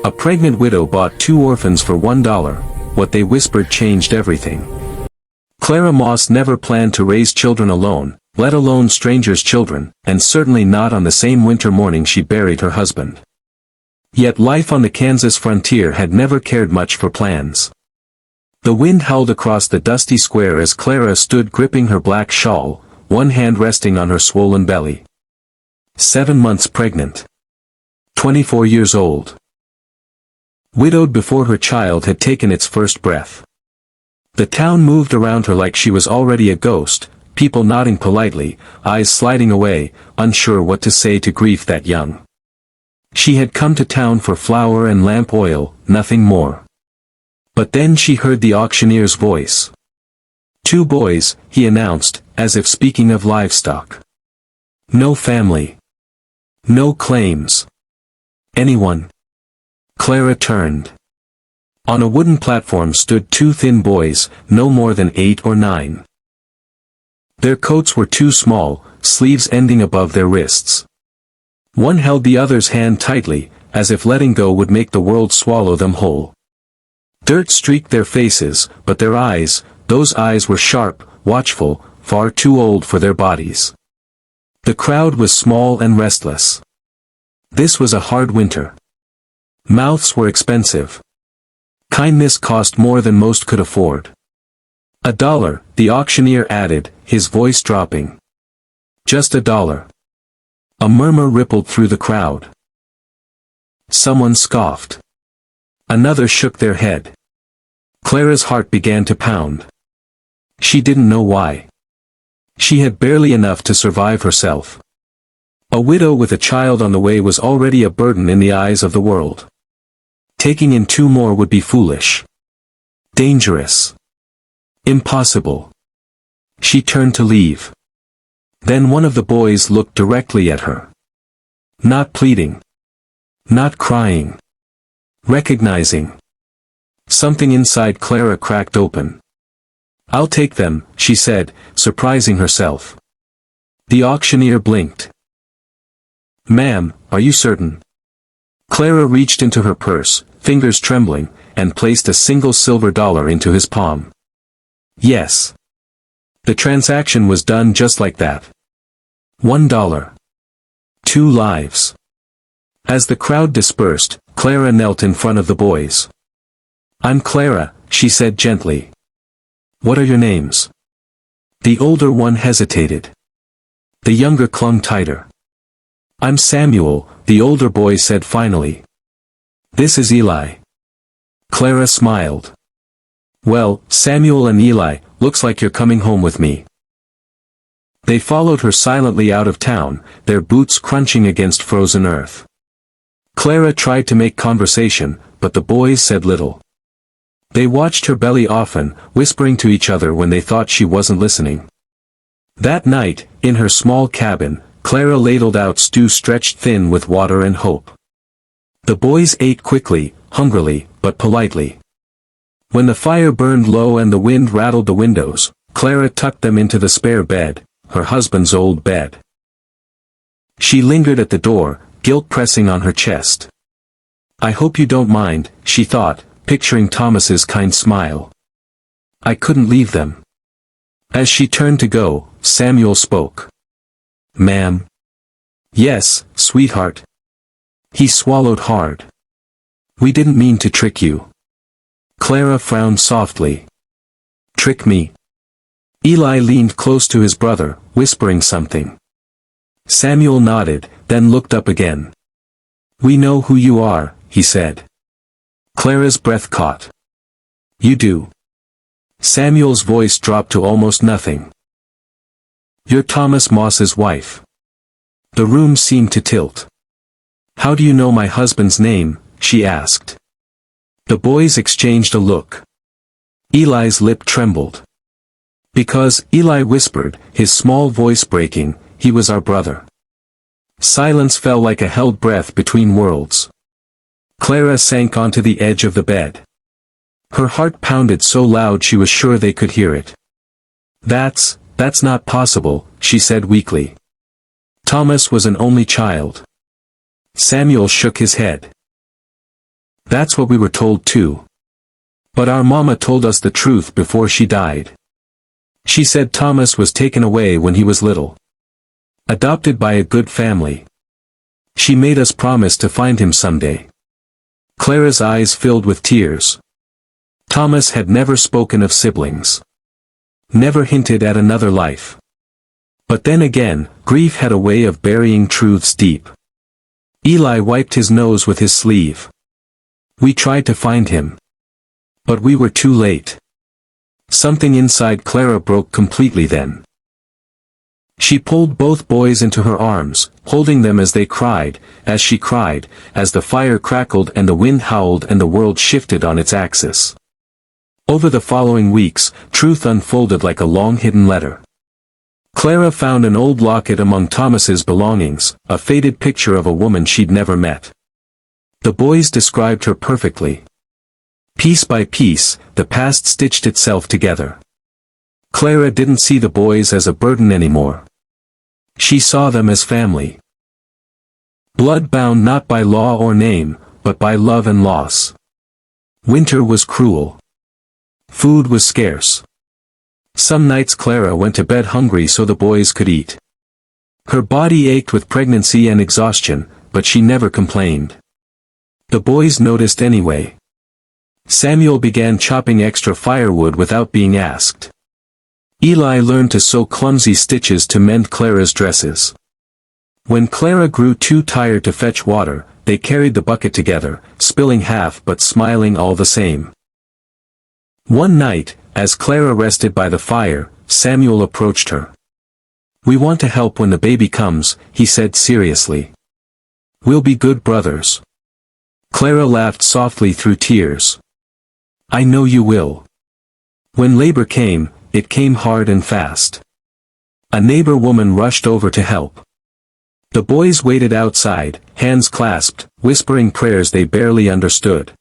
A pregnant widow bought 2 orphans for $1. What they whispered changed everything. Clara Moss never planned to raise children alone, let alone strangers' children, and certainly not on the same winter morning she buried her husband. Yet life on the Kansas frontier had never cared much for plans. The wind howled across the dusty square as Clara stood gripping her black shawl, one hand resting on her swollen belly. 7 months pregnant. 24 years old. Widowed before her child had taken its first breath. The town moved around her like she was already a ghost, people nodding politely, eyes sliding away, unsure what to say to grief that young. She had come to town for flour and lamp oil, nothing more. But then she heard the auctioneer's voice. 2 boys, he announced, as if speaking of livestock. No family. No claims. Anyone. Clara turned. On a wooden platform stood 2 thin boys, no more than 8 or 9. Their coats were too small, sleeves ending above their wrists. One held the other's hand tightly, as if letting go would make the world swallow them whole. Dirt streaked their faces, but their eyes, those eyes were sharp, watchful, far too old for their bodies. The crowd was small and restless. This was a hard winter. Mouths were expensive. Kindness cost more than most could afford. $1, the auctioneer added, his voice dropping. Just $1. A murmur rippled through the crowd. Someone scoffed. Another shook their head. Clara's heart began to pound. She didn't know why. She had barely enough to survive herself. A widow with a child on the way was already a burden in the eyes of the world. Taking in 2 more would be foolish. Dangerous. Impossible. She turned to leave. Then one of the boys looked directly at her. Not pleading. Not crying. Recognizing. Something inside Clara cracked open. I'll take them, she said, surprising herself. The auctioneer blinked. Ma'am, are you certain? Clara reached into her purse, fingers trembling, and placed a single silver dollar into his palm. Yes. The transaction was done just like that. $1. 2 lives. As the crowd dispersed, Clara knelt in front of the boys. I'm Clara, she said gently. What are your names? The older one hesitated. The younger clung tighter. I'm Samuel, the older boy said finally. This is Eli. Clara smiled. Well, Samuel and Eli, looks like you're coming home with me. They followed her silently out of town, their boots crunching against frozen earth. Clara tried to make conversation, but the boys said little. They watched her belly often, whispering to each other when they thought she wasn't listening. That night, in her small cabin, Clara ladled out stew stretched thin with water and hope. The boys ate quickly, hungrily, but politely. When the fire burned low and the wind rattled the windows, Clara tucked them into the spare bed, her husband's old bed. She lingered at the door, guilt pressing on her chest. I hope you don't mind, she thought, picturing Thomas's kind smile. I couldn't leave them. As she turned to go, Samuel spoke. Ma'am. Yes, sweetheart. He swallowed hard. We didn't mean to trick you. Clara frowned softly. Trick me? Eli leaned close to his brother, whispering something. Samuel nodded, then looked up again. We know who you are, he said. Clara's breath caught. You do. Samuel's voice dropped to almost nothing. You're Thomas Moss's wife. The room seemed to tilt. How do you know my husband's name? She asked. The boys exchanged a look. Eli's lip trembled. Because, Eli whispered, his small voice breaking, he was our brother. Silence fell like a held breath between worlds. Clara sank onto the edge of the bed. Her heart pounded so loud she was sure they could hear it. That's not possible, she said weakly. Thomas was an only child. Samuel shook his head. That's what we were told too. But our mama told us the truth before she died. She said Thomas was taken away when he was little. Adopted by a good family. She made us promise to find him someday. Clara's eyes filled with tears. Thomas had never spoken of siblings. Never hinted at another life. But then again, grief had a way of burying truths deep. Eli wiped his nose with his sleeve. We tried to find him. But we were too late. Something inside Clara broke completely then. She pulled both boys into her arms, holding them as they cried, as she cried, as the fire crackled and the wind howled and the world shifted on its axis. Over the following weeks, truth unfolded like a long-hidden letter. Clara found an old locket among Thomas's belongings, a faded picture of a woman she'd never met. The boys described her perfectly. Piece by piece, the past stitched itself together. Clara didn't see the boys as a burden anymore. She saw them as family. Blood bound not by law or name, but by love and loss. Winter was cruel. Food was scarce. Some nights Clara went to bed hungry so the boys could eat. Her body ached with pregnancy and exhaustion, but she never complained. The boys noticed anyway. Samuel began chopping extra firewood without being asked. Eli learned to sew clumsy stitches to mend Clara's dresses. When Clara grew too tired to fetch water, they carried the bucket together, spilling half but smiling all the same. One night, as Clara rested by the fire, Samuel approached her. "We want to help when the baby comes," he said seriously. "We'll be good brothers." Clara laughed softly through tears. "I know you will." When labor came, it came hard and fast. A neighbor woman rushed over to help. The boys waited outside, hands clasped, whispering prayers they barely understood.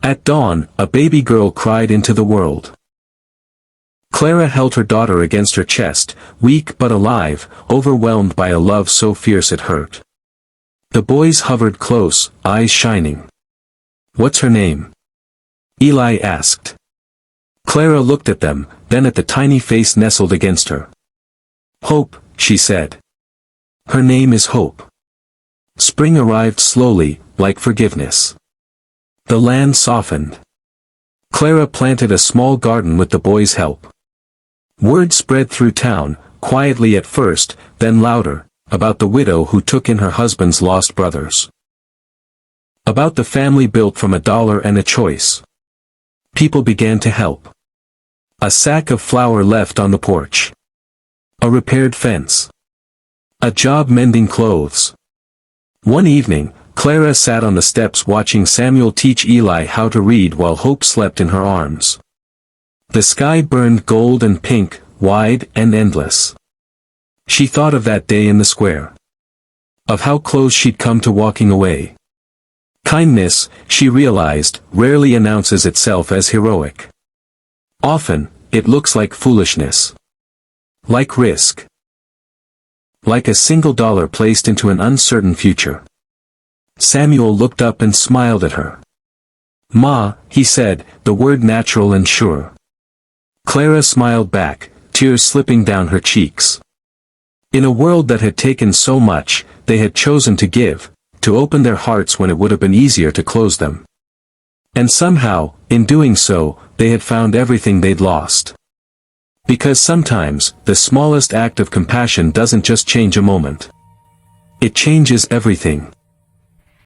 At dawn, a baby girl cried into the world. Clara held her daughter against her chest, weak but alive, overwhelmed by a love so fierce it hurt. The boys hovered close, eyes shining. "What's her name?" Eli asked. Clara looked at them, then at the tiny face nestled against her. "Hope," she said. "Her name is Hope." Spring arrived slowly, like forgiveness. The land softened. Clara planted a small garden with the boys' help. Word spread through town, quietly at first, then louder, about the widow who took in her husband's lost brothers. About the family built from $1 and a choice. People began to help. A sack of flour left on the porch. A repaired fence. A job mending clothes. One evening, Clara sat on the steps watching Samuel teach Eli how to read while Hope slept in her arms. The sky burned gold and pink, wide and endless. She thought of that day in the square. Of how close she'd come to walking away. Kindness, she realized, rarely announces itself as heroic. Often, it looks like foolishness. Like risk. Like a single dollar placed into an uncertain future. Samuel looked up and smiled at her. "Ma," he said, the word natural and sure. Clara smiled back, tears slipping down her cheeks. In a world that had taken so much, they had chosen to give, to open their hearts when it would have been easier to close them. And somehow, in doing so, they had found everything they'd lost. Because sometimes, the smallest act of compassion doesn't just change a moment. It changes everything.